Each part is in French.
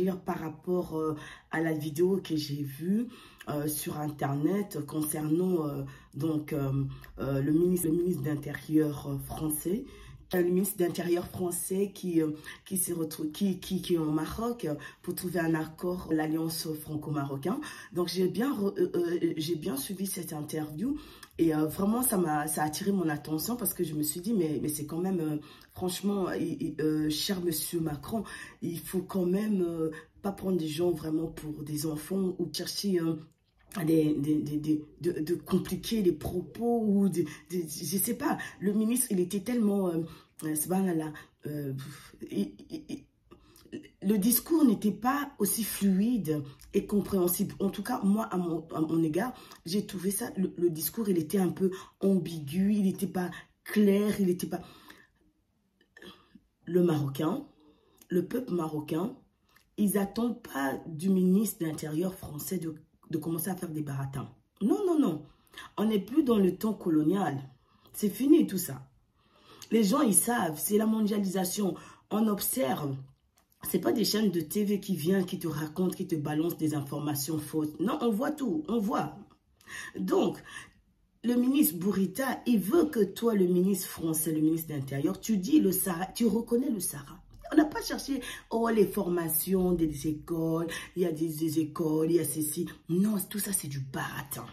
réagir par rapport à la vidéo que j'ai vue sur Internet concernant le ministre d'Intérieur français. Le ministre d'Intérieur français qui est au Maroc pour trouver un accord, l'alliance franco-marocaine. Donc j'ai bien suivi cette interview et vraiment ça a attiré mon attention parce que je me suis dit mais c'est quand même franchement cher monsieur Macron, il faut quand même pas prendre des gens vraiment pour des enfants ou chercher de compliquer les propos ou je sais pas. Le ministre il était tellement le discours n'était pas aussi fluide et compréhensible. En tout cas, moi, à mon égard, j'ai trouvé ça, le discours, il était un peu ambigu, il n'était pas clair, il n'était pas... Le peuple marocain, ils n'attendent pas du ministre de l'Intérieur français de commencer à faire des baratins. Non, non, non. On n'est plus dans le temps colonial. C'est fini tout ça. Les gens, ils savent, c'est la mondialisation. On observe. Ce n'est pas des chaînes de TV qui viennent, qui te racontent, qui te balancent des informations fausses. Non, on voit tout, on voit. Donc, le ministre Bourita, il veut que toi, le ministre français, le ministre de l'Intérieur, tu dis le Sahara, tu reconnais le Sahara. On n'a pas cherché, oh, les formations des écoles, il y a des écoles, il y a ceci. Non, tout ça, c'est du baratin.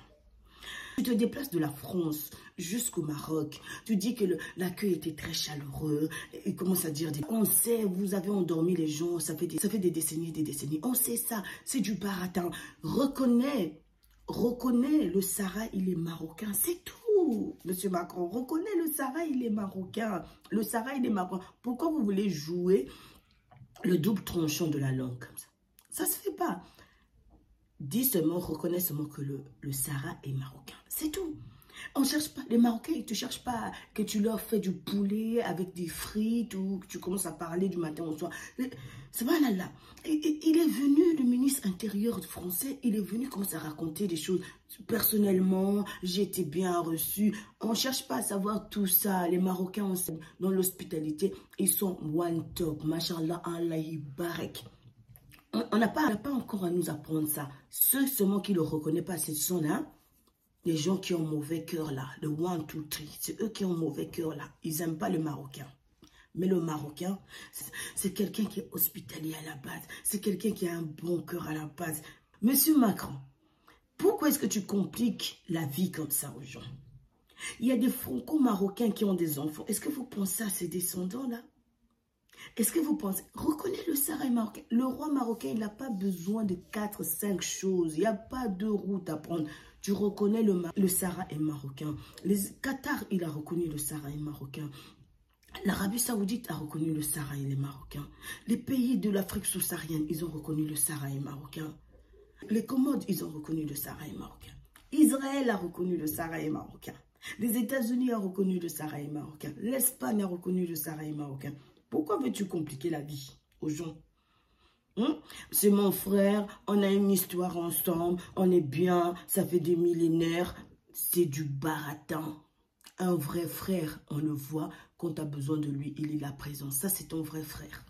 Tu te déplaces de la France jusqu'au Maroc. Tu dis que l'accueil était très chaleureux. Et commence à dire, on sait, vous avez endormi les gens, ça fait des décennies et des décennies. On sait ça, c'est du baratin. Reconnais, le Sahara, il est marocain. C'est tout, monsieur Macron. Reconnais le Sahara, il est marocain. Le Sahara, il est marocain. Pourquoi vous voulez jouer le double tranchant de la langue comme ça? Ça se fait pas. Dis seulement, reconnais seulement que le Sahara est marocain. C'est tout. On cherche pas, les Marocains, ils ne te cherchent pas que tu leur fais du poulet avec des frites ou que tu commences à parler du matin au soir. C'est pas là. Il est venu, le ministre intérieur français, il est venu commencer à raconter des choses. Personnellement, j'ai été bien reçu. On ne cherche pas à savoir tout ça. Les Marocains, dans l'hospitalité, ils sont one top. Machallah, Allah barak. On n'a pas encore à nous apprendre ça. Ceux seulement qui ne le reconnaissent pas, ce sont là, les gens qui ont mauvais cœur là. Le 1, 2, 3. C'est eux qui ont mauvais cœur là. Ils n'aiment pas le Marocain. Mais le Marocain, c'est quelqu'un qui est hospitalier à la base. C'est quelqu'un qui a un bon cœur à la base. Monsieur Macron, pourquoi est-ce que tu compliques la vie comme ça aux gens? Il y a des franco-marocains qui ont des enfants. Est-ce que vous pensez à ces descendants-là? Est-ce que vous pensez, reconnais le Sahara marocain. Le roi marocain, il n'a pas besoin de 4, 5 choses. Il n'y a pas de route à prendre. Tu reconnais le Sahara est marocain. Qatar, il a reconnu le Sahara est marocain. L'Arabie Saoudite a reconnu le Sahara et les Marocains. Les pays de l'Afrique subsaharienne, ils ont reconnu le Sahara et marocain. Les Commodes, ils ont reconnu le Sahara et marocain. Israël a reconnu le Sahara et marocain. Les États-Unis ont reconnu le Sahara et marocain. L'Espagne a reconnu le Sahara et marocain. Pourquoi veux-tu compliquer la vie aux gens? C'est mon frère, on a une histoire ensemble, on est bien, ça fait des millénaires. C'est du baratin. Un vrai frère, on le voit, quand tu as besoin de lui, il est là présent. Ça, c'est ton vrai frère.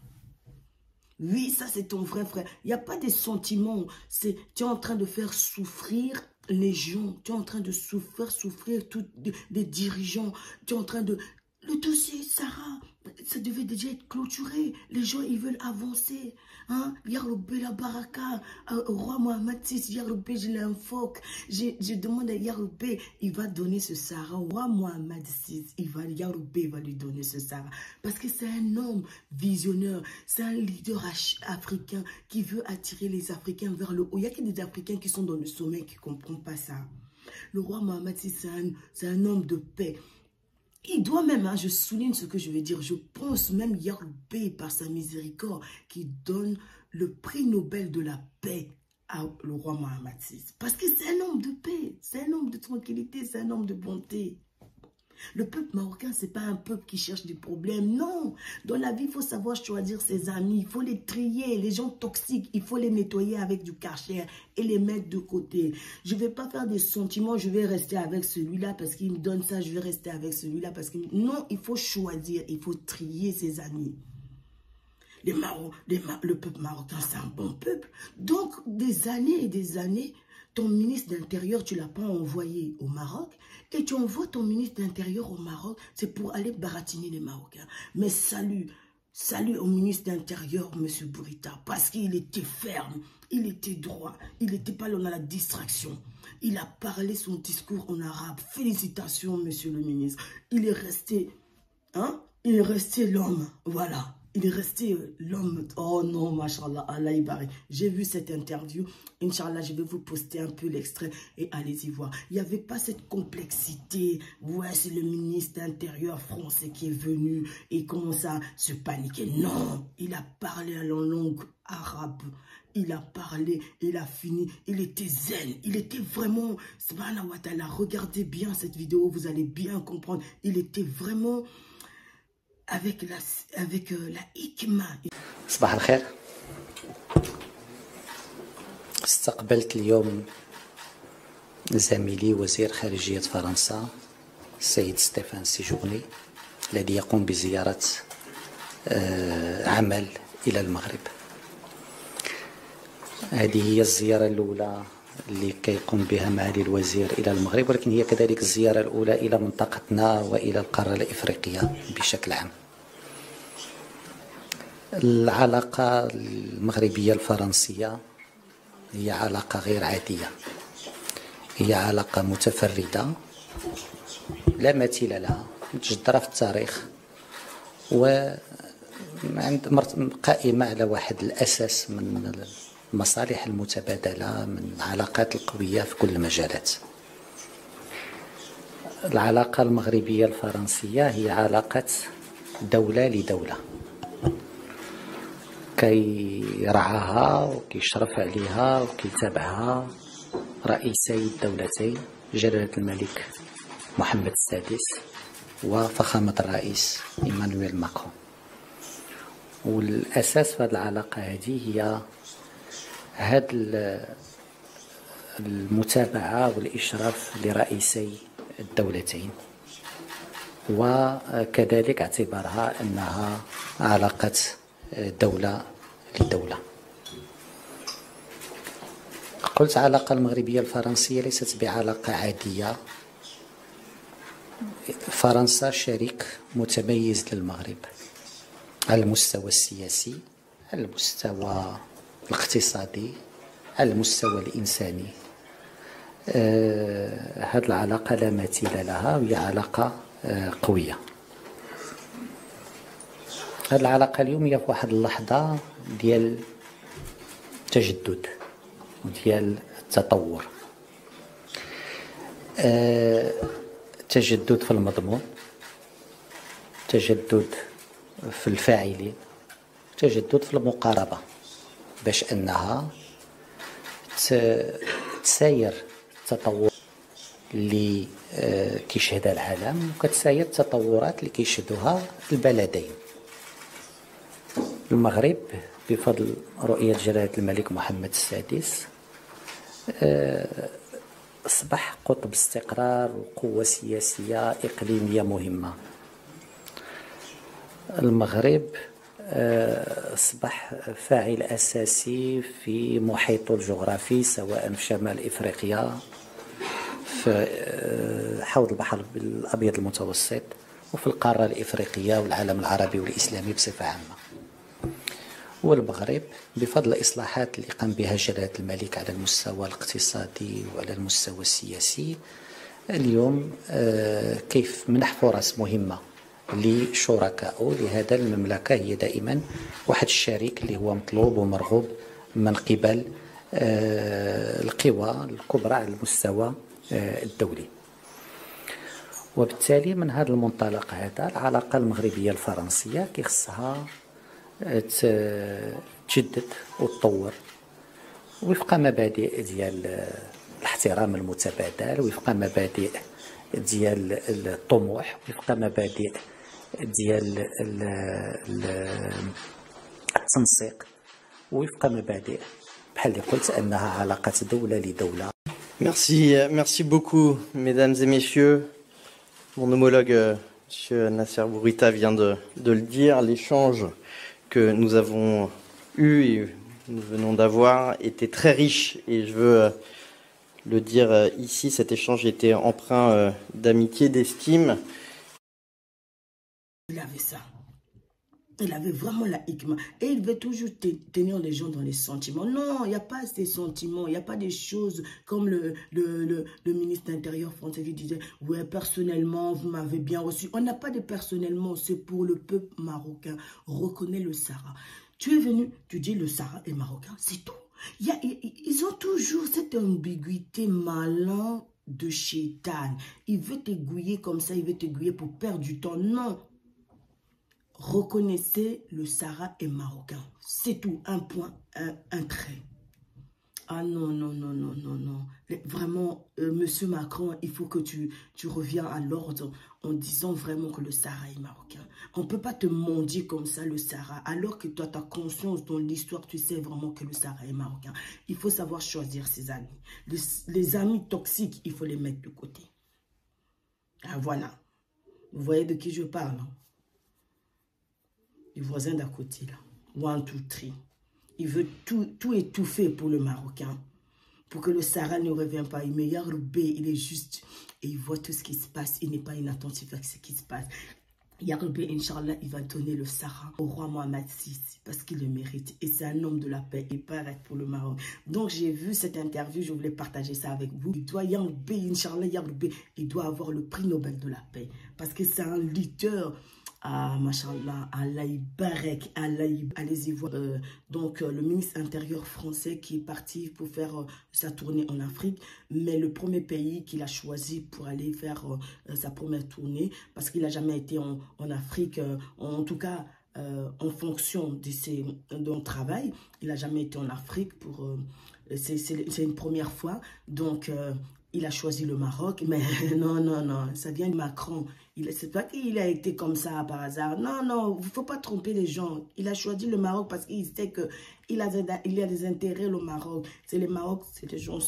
Oui, ça, c'est ton vrai frère. Il n'y a pas des sentiments. Tu es en train de faire souffrir les gens. Tu es en train de faire souffrir tous les dirigeants. Tu es en train de... Le dossier, Sarah, ça devait déjà être clôturé. Les gens, ils veulent avancer. Hein? Yaroubé la baraka, roi Mohamed VI, Yaroubé, je l'infoque. Je demande à Yaroubé, il va donner ce Sahara. Roi Mohamed VI, Yaroubé va lui donner ce Sahara. Parce que c'est un homme visionnaire. C'est un leader africain qui veut attirer les Africains vers le haut. Il n'y a que des Africains qui sont dans le sommet qui ne comprennent pas ça. Le roi Mohamed VI, c'est un homme de paix. Il doit même, je souligne ce que je vais dire, je pense même Yaroubé par sa miséricorde qui donne le prix Nobel de la paix au roi Mohamed VI. Parce que c'est un homme de paix, c'est un homme de tranquillité, c'est un homme de bonté. Le peuple marocain, ce n'est pas un peuple qui cherche des problèmes. Non, dans la vie, il faut savoir choisir ses amis. Il faut les trier. Les gens toxiques, il faut les nettoyer avec du Karcher et les mettre de côté. Je ne vais pas faire des sentiments, je vais rester avec celui-là parce qu'il me donne ça, je vais rester avec celui-là parce que... Non, il faut choisir, il faut trier ses amis. le peuple marocain, c'est un bon peuple. Donc, des années et des années, ton ministre d'Intérieur, tu ne l'as pas envoyé au Maroc. Et tu envoies ton ministre d'Intérieur au Maroc, c'est pour aller baratiner les Marocains. Mais salut au ministre d'Intérieur, M. Bourita, parce qu'il était ferme, il était droit, il n'était pas là dans la distraction. Il a parlé son discours en arabe. Félicitations, monsieur le ministre. Il est resté, hein? Il est resté l'homme, voilà. Il est resté l'homme. Oh non, machallah, Allah Ibarak. J'ai vu cette interview. Inch'Allah, je vais vous poster un peu l'extrait et allez-y voir. Il n'y avait pas cette complexité. Ouais, c'est le ministre d'Intérieur français qui est venu et commence à se paniquer. Non, il a parlé en langue arabe. Il a parlé, il a fini, il était zen, il était vraiment, subhanahu wa ta'ala, regardez bien cette vidéo, vous allez bien comprendre, il était vraiment avec la hikma. صباح الخير. استقبلت اليوم زميلي وزير خارجية فرنسا السيد ستيفان سيجورني الذي يقوم بزيارة عمل إلى المغرب. هذه هي الزيارة الأولى اللي كيقوم بها معالي الوزير إلى المغرب، ولكن هي كذلك الزيارة الأولى إلى منطقتنا وإلى القارة الإفريقية بشكل عام. العلاقة المغربية الفرنسية هي علاقة غير عادية، هي علاقة متفردة لا مثيل لها، متجذرة في التاريخ قائمة على واحد الأساس من المصالح المتبادلة، من العلاقات القوية في كل المجالات. العلاقة المغربية الفرنسية هي علاقة دولة لدولة، كيرعاها وكيشرف عليها وكيتابعها رئيسي الدولتين جلالة الملك محمد السادس وفخامة الرئيس إيمانويل ماكرون. والأساس في هذه العلاقة هذه هي هذه المتابعة والإشراف لرئيسي الدولتين، وكذلك اعتبارها أنها علاقة دولة لدولة. قلت العلاقة المغربية الفرنسية ليست بعلاقة عادية. فرنسا شريك متميز للمغرب على المستوى السياسي، على المستوى الاقتصادي، على المستوى الإنساني. هذه العلاقة لا مثيل لها وهي علاقة قوية. هذه العلاقة اليوم هي في واحد اللحظة ديال التجدد وديال التطور، تجدد في المضمون، تجدد في الفاعلين، تجدد في المقاربة، باش أنها تساير التطور اللي كيشهدها العالم وكتساير التطورات اللي كيشهدوها البلدين. المغرب بفضل رؤية جلالة الملك محمد السادس أصبح قطب استقرار وقوة سياسية إقليمية مهمة. المغرب أصبح فاعل أساسي في محيطه الجغرافي، سواء في شمال إفريقيا، في حوض البحر الأبيض المتوسط، وفي القارة الإفريقية والعالم العربي والإسلامي بصفة عامة. والمغرب بفضل الإصلاحات اللي قام بها جلالة الملك على المستوى الاقتصادي وعلى المستوى السياسي اليوم كيف منح فرص مهمة لشركائه. لهذا المملكة هي دائما واحد الشريك اللي هو مطلوب ومرغوب من قبل القوى الكبرى على المستوى الدولي. وبالتالي من هذا المنطلق هذا العلاقة المغربية الفرنسية كيخصها تجدد وتطور وفق مبادئ ديال الاحترام المتبادل، وفق مبادئ ديال الطموح، وفق مبادئ ديال التنسيق، وفق مبادئ بحال اللي قلت انها علاقه دوله لدوله. Merci beaucoup, mesdames et messieurs. Mon homologue, M. Nasser Bourita, vient de le dire. L'échange que nous avons eu et nous venons d'avoir était très riche. Et je veux le dire ici, cet échange était empreint d'amitié, d'estime. Il avait ça. Il avait vraiment la hikma. Et il veut toujours tenir les gens dans les sentiments. Non, il n'y a pas ces sentiments. Il n'y a pas des choses comme le ministre de l'Intérieur français qui disait « Ouais, personnellement, vous m'avez bien reçu. » On n'a pas de personnellement. C'est pour le peuple marocain. Reconnais le Sahara. Tu es venu, tu dis le Sahara est marocain. C'est tout. Ils ont toujours cette ambiguïté malin de chétan. Il veut t'aiguiller comme ça. Il veut t'aiguiller pour perdre du temps. Non. Reconnaissez le Sahara est marocain. C'est tout, un point, un trait. Ah non, non, non, non, non, non. Vraiment, Monsieur Macron, il faut que tu reviens à l'ordre en disant vraiment que le Sahara est marocain. On ne peut pas te mendier comme ça le Sahara, alors que toi, ta conscience dans l'histoire, tu sais vraiment que le Sahara est marocain. Il faut savoir choisir ses amis. Les amis toxiques, il faut les mettre de côté. Ah voilà. Vous voyez de qui je parle, hein? Du voisin d'à côté, là. 1, 2, 3. Il veut tout étouffer pour le Marocain. Pour que le Sahara ne revienne pas. Il me Yarobé, il est juste. Et il voit tout ce qui se passe. Il n'est pas inattentif à ce qui se passe. Yarobé, Inch'Allah, il va donner le Sahara au roi Mohamed VI. Parce qu'il le mérite. Et c'est un homme de la paix. Il peut être pour le Maroc. Donc, j'ai vu cette interview. Je voulais partager ça avec vous. Il doit, Yarobé, Inch'Allah, Yarobé, il doit avoir le prix Nobel de la paix. Parce que c'est un leader. Ah, machallah, Allah Barek, allez-y voir. Donc, le ministre intérieur français qui est parti pour faire sa tournée en Afrique, mais le premier pays qu'il a choisi pour aller faire sa première tournée, parce qu'il n'a jamais été en Afrique, en tout cas, en fonction de son travail, il n'a jamais été en Afrique. C'est une première fois, donc... il a choisi le Maroc, mais non, non, non, ça vient de Macron. C'est pas qu'il a été comme ça par hasard. Non, non, il ne faut pas tromper les gens. Il a choisi le Maroc parce qu'il sait qu'il a des intérêts, le Maroc. C'est le Maroc, c'est des gens,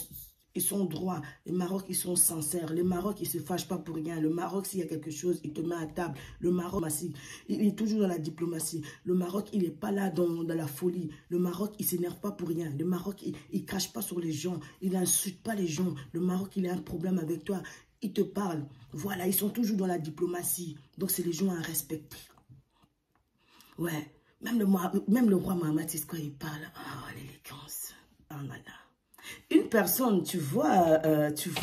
ils sont droits. Le Maroc, ils sont sincères. Le Maroc, ils ne se fâchent pas pour rien. Le Maroc, s'il y a quelque chose, il te met à table. Le Maroc, il est toujours dans la diplomatie. Le Maroc, il n'est pas là dans la folie. Le Maroc, il ne s'énerve pas pour rien. Le Maroc, il ne crache pas sur les gens. Il n'insulte pas les gens. Le Maroc, il a un problème avec toi. Il te parle. Voilà, ils sont toujours dans la diplomatie. Donc, c'est les gens à respecter. Ouais. Même le roi Mohamed, c'est ce qu'il parle. Oh, l'élégance. Oh là là. Une personne, tu vois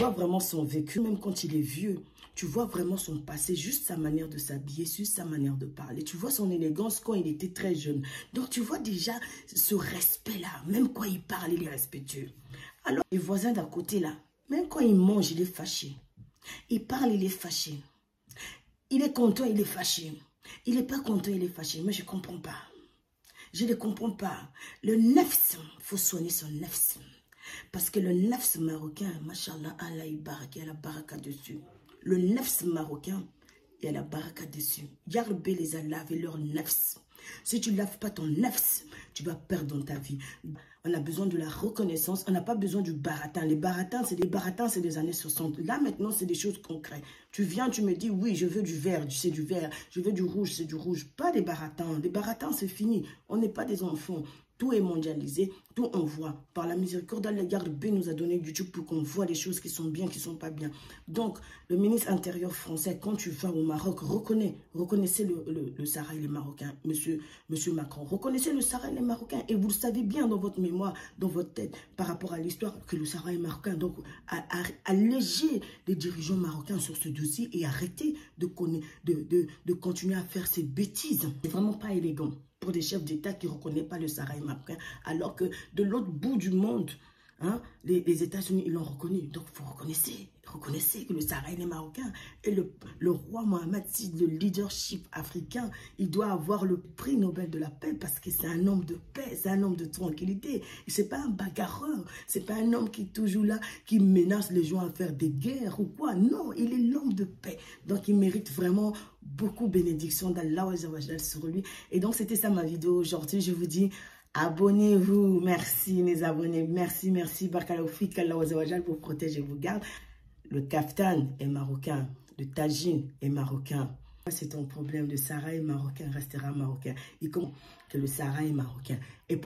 vraiment son vécu, même quand il est vieux. Tu vois vraiment son passé, juste sa manière de s'habiller, juste sa manière de parler. Tu vois son élégance quand il était très jeune. Donc, tu vois déjà ce respect-là. Même quand il parle, il est respectueux. Alors, les voisins d'à côté, là, même quand il mange, il est fâché. Il parle, il est fâché. Il est content, il est fâché. Il n'est pas content, il est fâché. Mais je ne comprends pas. Je ne comprends pas. Le nefs, il faut soigner son nefs. Parce que le nefs marocain, machallah, Allah y baraka, il y a la baraka dessus. Le nefs marocain, il y a la baraka dessus. Yarbé les a lavé leur nefs. Si tu ne laves pas ton nefs, tu vas perdre dans ta vie. On a besoin de la reconnaissance. On n'a pas besoin du baratin. Les baratins, c'est des années 60. Là, maintenant, c'est des choses concrètes. Tu viens, tu me dis, oui, je veux du vert, c'est du vert. Je veux du rouge, c'est du rouge. Pas des baratins. Les baratins, c'est fini. On n'est pas des enfants. Tout est mondialisé, tout on voit. Par la miséricorde d'Allah, B nous a donné YouTube pour qu'on voit les choses qui sont bien, qui ne sont pas bien. Donc, le ministre intérieur français, quand tu vas au Maroc, reconnaissez le Sahara et les Marocains, monsieur Macron. Reconnaissez le Sahara et les Marocains. Et vous le savez bien dans votre mémoire, dans votre tête, par rapport à l'histoire, que le Sahara est marocain. Donc, allégez les dirigeants marocains sur ce dossier et arrêtez de continuer à faire ces bêtises. C'est vraiment pas élégant pour des chefs d'État qui ne reconnaissent pas le Sahara marocain, alors que de l'autre bout du monde, hein, les États-Unis, ils l'ont reconnu. Donc, vous reconnaissez que le Sahara est marocain. Et le roi Mohamed VI, le leadership africain, il doit avoir le prix Nobel de la paix parce que c'est un homme de paix, c'est un homme de tranquillité. Ce n'est pas un bagarreur, ce n'est pas un homme qui est toujours là, qui menace les gens à faire des guerres ou quoi. Non, il est l'homme de paix. Donc, il mérite vraiment beaucoup de bénédictions d'Allah sur lui. Et donc, c'était ça ma vidéo aujourd'hui. Je vous dis, abonnez-vous. Merci mes abonnés. Merci, merci. Barkalaoufik, qu'Allah vous protège et vous garde. Le kaftan est marocain. Le tagine est marocain. C'est ton problème. Le Sahara est marocain, restera marocain. Et comment que le Sahara est marocain. Et